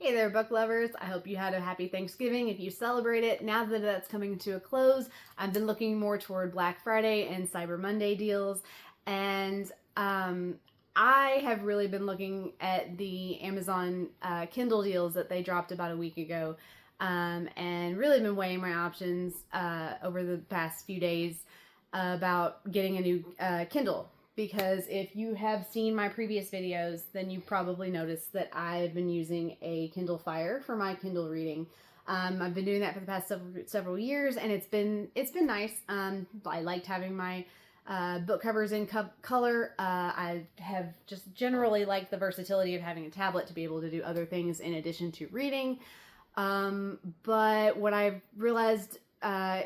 Hey there, book lovers. I hope you had a happy Thanksgiving if you celebrate it. Now that that's coming to a close, I've been looking more toward Black Friday and Cyber Monday deals. And I have really been looking at the Amazon Kindle deals that they dropped about a week ago, and really been weighing my options over the past few days about getting a new Kindle, because if you have seen my previous videos, then you probably noticed that I've been using a Kindle Fire for my Kindle reading. I've been doing that for the past several years, and it's been nice. I liked having my book covers in color. I have just generally liked the versatility of having a tablet to be able to do other things in addition to reading. But what I've realized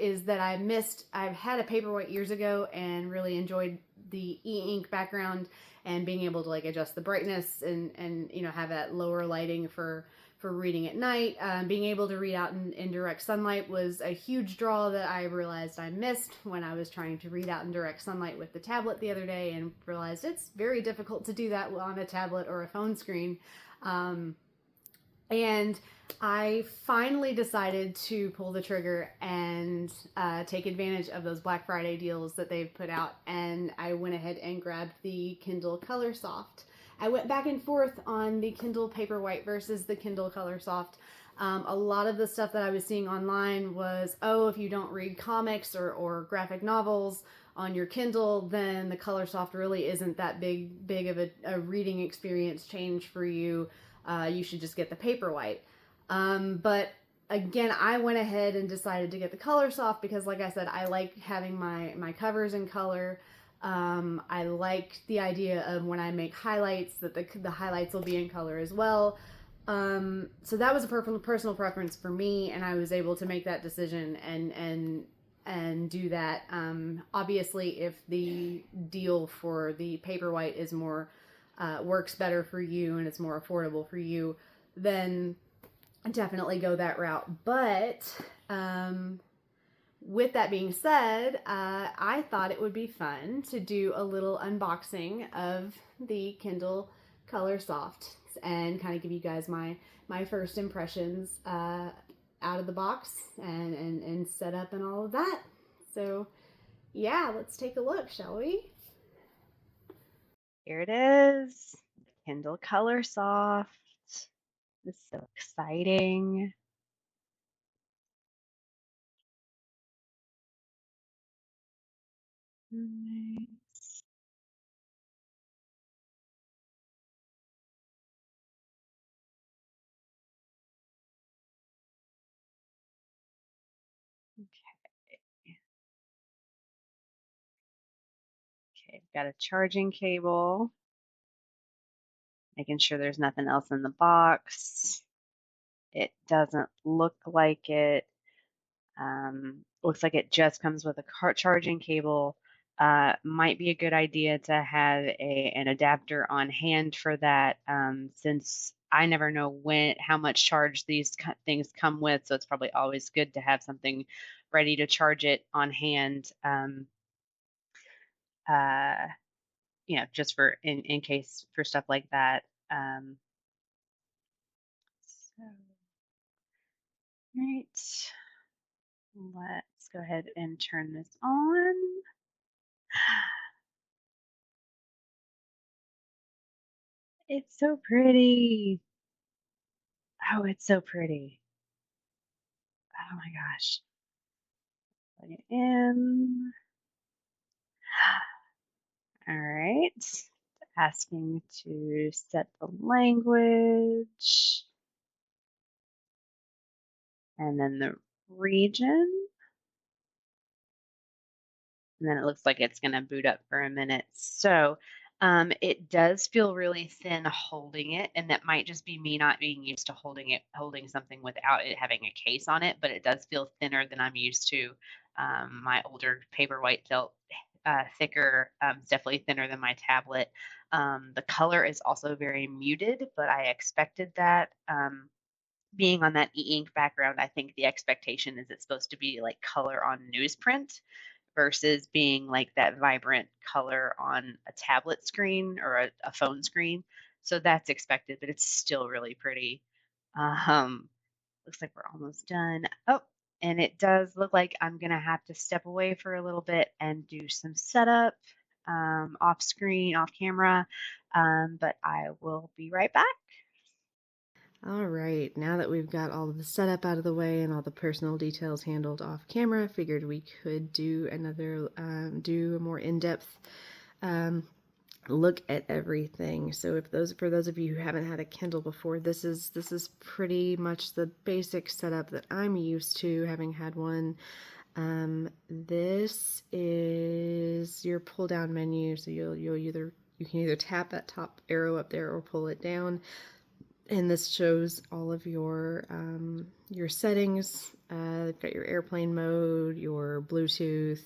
is that I've had a Paperwhite years ago and really enjoyed the e-ink background and being able to like adjust the brightness and have that lower lighting for reading at night. Being able to read out in direct sunlight was a huge draw that I realized I missed when I was trying to read out in direct sunlight with the tablet the other day, and realized it's very difficult to do that on a tablet or a phone screen. And I finally decided to pull the trigger and take advantage of those Black Friday deals that they've put out. And I went ahead and grabbed the Kindle Colorsoft. I went back and forth on the Kindle Paperwhite versus the Kindle Colorsoft. A lot of the stuff that I was seeing online was, oh, if you don't read comics or graphic novels on your Kindle, then the Colorsoft really isn't that big of a reading experience change for you. You should just get the Paperwhite. But again, I went ahead and decided to get the Colorsoft because, like I said, I like having my covers in color. I like the idea of when I make highlights that the highlights will be in color as well. So that was a personal preference for me, and I was able to make that decision and do that. Obviously, if the deal for the Paperwhite is more works better for you and it's more affordable for you, then definitely go that route. But with that being said, I thought it would be fun to do a little unboxing of the Kindle Colorsoft and kind of give you guys my first impressions out of the box and set up and all of that. So yeah, let's take a look, shall we? Here it is, Kindle Colorsoft. This is so exciting. Nice. Okay, got a charging cable, making sure there's nothing else in the box. It doesn't look like it. Looks like it just comes with a charging cable. Might be a good idea to have an adapter on hand for that, since I never know how much charge these things come with. So it's probably always good to have something ready to charge it on hand. Uh, just for in case for stuff like that. So, right, let's go ahead and turn this on. It's so pretty. Oh, it's so pretty. Oh my gosh. Plug it in. All right. It's asking to set the language and then the region. And then it looks like it's going to boot up for a minute. So it does feel really thin holding it, and that might just be me not being used to holding something without it having a case on it, but it does feel thinner than I'm used to. My older Paperwhite felt thicker. It's definitely thinner than my tablet. The color is also very muted, but I expected that. Being on that e-ink background, I think the expectation is it's supposed to be like color on newsprint versus being like that vibrant color on a tablet screen or a phone screen. So that's expected, but it's still really pretty. Um, Looks like we're almost done. Oh, and it does look like I'm gonna have to step away for a little bit and do some setup off screen, off camera. But I will be right back. All right, now that we've got all of the setup out of the way and all the personal details handled off camera, I figured we could do do a more in-depth um, look at everything. So for those of you who haven't had a Kindle before, this is pretty much the basic setup that I'm used to, having had one. This is your pull down menu, so you can either tap that top arrow up there or pull it down, and this shows all of your settings. You've got your airplane mode, your Bluetooth,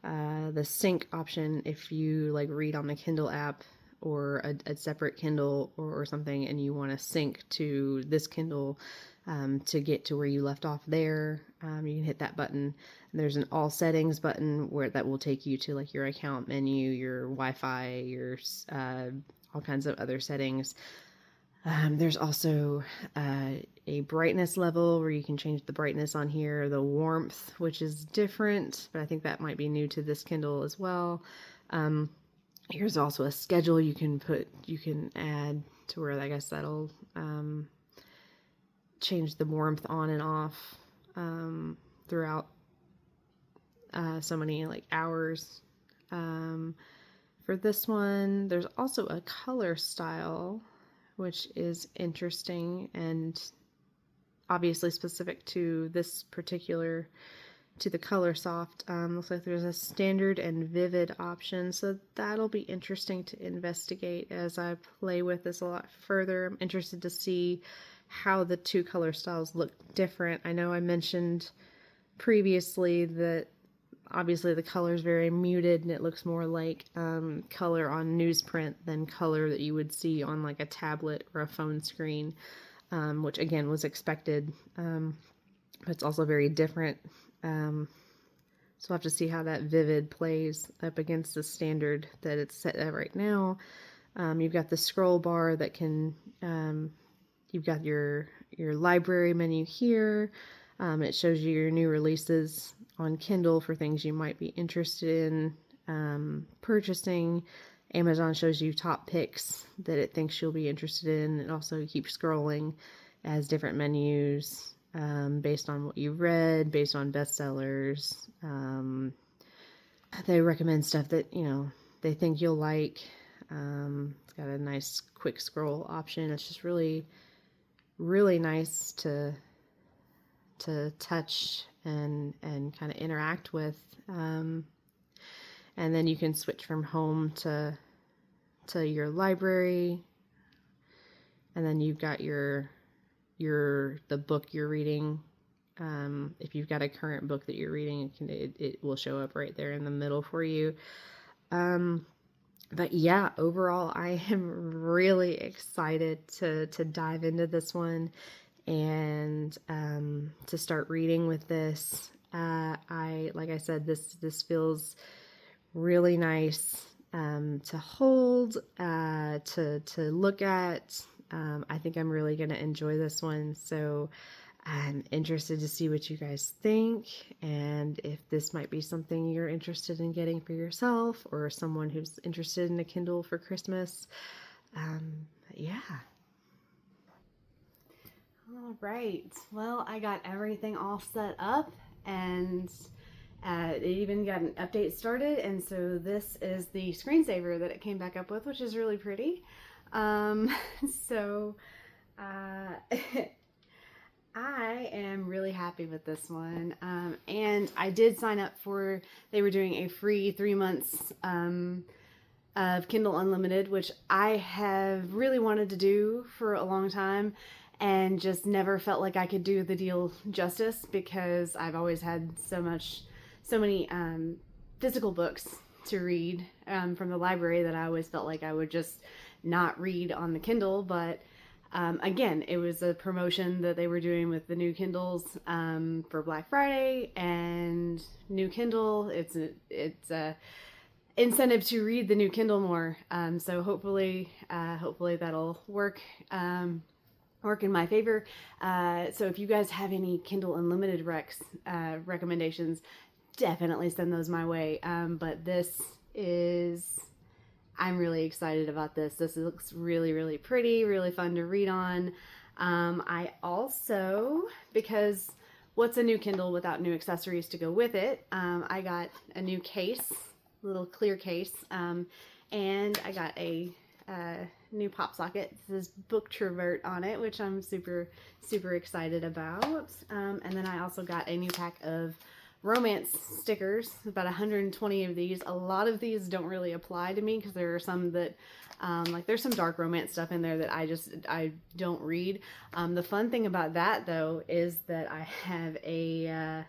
the sync option if you like read on the Kindle app or a separate Kindle or something, and you want to sync to this Kindle to get to where you left off there. You can hit that button. And there's an all settings button where that will take you to like your account menu, your Wi-Fi, your all kinds of other settings. There's also a brightness level where you can change the brightness on here, the warmth, which is different, but I think that might be new to this Kindle as well. Here's also a schedule you can add to where I guess that'll change the warmth on and off throughout so many like hours. For this one, there's also a color style, which is interesting and obviously specific to this particular, to the Colorsoft. Looks like there's a standard and vivid option, so that'll be interesting to investigate as I play with this a lot further. I'm interested to see how the two color styles look different. I know I mentioned previously that obviously the color is very muted and it looks more like color on newsprint than color that you would see on like a tablet or a phone screen, which again was expected, but it's also very different. So we'll have to see how that vivid plays up against the standard that it's set at right now. You've got the scroll bar that can, you've got your library menu here. It shows you your new releases on Kindle for things you might be interested in purchasing. Amazon shows you top picks that it thinks you'll be interested in. It also keeps scrolling as different menus based on what you've read, based on bestsellers. They recommend stuff that, you know, they think you'll like. It's got a nice quick scroll option. It's just really, really nice to touch and kind of interact with. And then you can switch from home to your library, and then you've got the book you're reading. If you've got a current book that you're reading, it will show up right there in the middle for you. But yeah, overall, I am really excited to dive into this one and to start reading with this. Like I said, this feels really nice to hold, to look at. I think I'm really going to enjoy this one, so I'm interested to see what you guys think, and if this might be something you're interested in getting for yourself or someone who's interested in a Kindle for Christmas. Yeah. All right. Well, I got everything all set up, and it even got an update started, and so this is the screensaver that it came back up with, which is really pretty. So I am really happy with this one, and I did sign up for, they were doing a free 3 months of Kindle Unlimited, which I have really wanted to do for a long time and just never felt like I could do the deal justice, because I've always had so many physical books to read from the library that I always felt like I would just not read on the Kindle. But again, it was a promotion that they were doing with the new Kindles for Black Friday, and new Kindle, it's a incentive to read the new Kindle more. So hopefully that'll work work in my favor. So if you guys have any Kindle Unlimited recommendations, definitely send those my way. But this is, I'm really excited about this. This looks really, really pretty, really fun to read on. I also, because what's a new Kindle without new accessories to go with it? I got a new case, little clear case, and I got a new pop socket. This is booktube on it, which I'm super, super excited about. And then I also got a new pack of romance stickers, about 120 of these. A lot of these don't really apply to me because there are some that, like there's some dark romance stuff in there that I don't read. The fun thing about that though is that I have a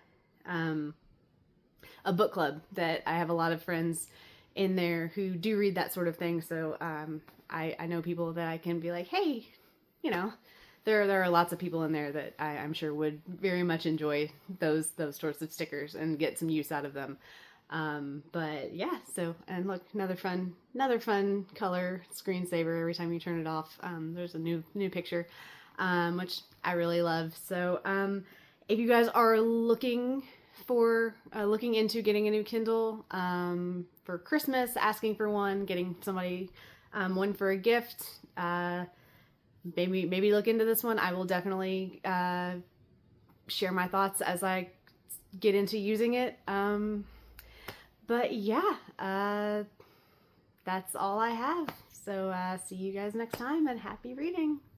book club that I have a lot of friends in there who do read that sort of thing. So I know people that I can be like, hey, you know, there are lots of people in there that I'm sure would very much enjoy those sorts of stickers and get some use out of them. But yeah, so, and look, another fun color screensaver. Every time you turn it off, there's a new picture, which I really love. So if you guys are looking into getting a new Kindle for Christmas, asking for one, getting somebody one for a gift, maybe look into this one. I will definitely share my thoughts as I get into using it. But yeah, that's all I have. So see you guys next time, and happy reading.